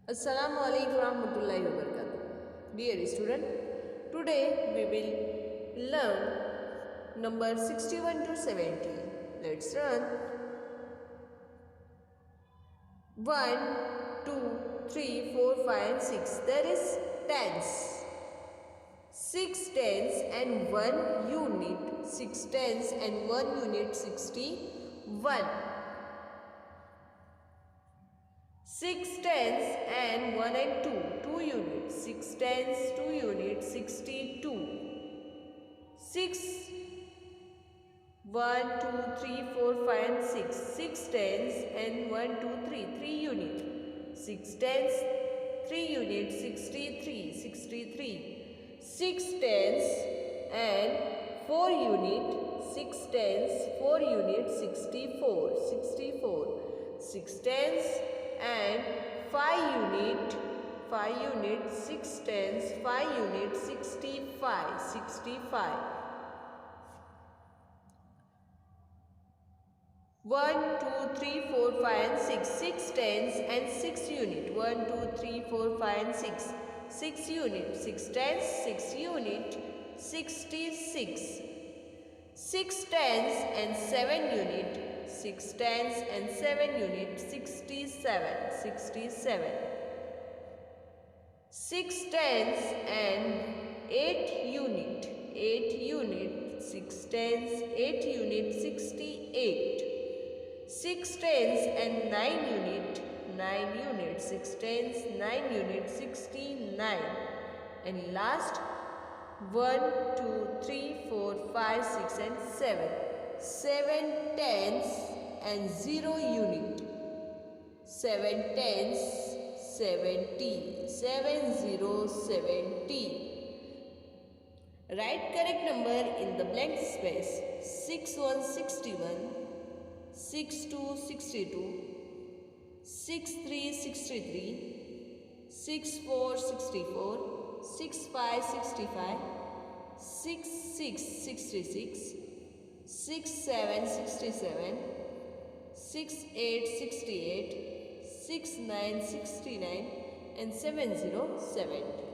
Assalamu alaikum warahmatullahi wabarakatuh. Dear student, today we will learn number 61 to 70. Let's run. 1, 2, 3, 4, 5 and 6. There is tens. 6 tens and 1 unit. 6 tens and 1 unit 61. 6 tens and 1 and 2, 2 units, 6 tens, 2 units, 62. 6, 1, 2, 3, 4, 5 and 6, 6 tens and 1, 2, 3, 3 units, 6 tens, 3 units, 63, 63. 6 tens and 4 unit, 6 tens, 4 units, 64, 64. 6 tens and 5 unit, 5 units, 6 tens, 5 units, 65, 65. 1, 2, 3, 4, 5 and 6, 6 tens and 6 unit, 1, 2, 3, 4, 5 and 6, 6 unit, 6 tens, 6 unit, 66. 6 tens and 7 unit, 6 tens and 7 unit, 67, 67. 6 tens and 8 unit, 8 unit, 6 tens, 8 unit, 68. 6 tens and 9 unit, 9 unit, 6 tens, 9 unit, 69. And last 1, 2, 3, 4, 5, 6 and 7. 7 tens and 0 unit. 7 tens, 70. 70, 70. Write correct number in the blank space. 61, 61. 62, 62. 63, 63. 64, 64. 65, 65. 66, 66. 67, 67. 68, 68. 69, 69 and 70, 70.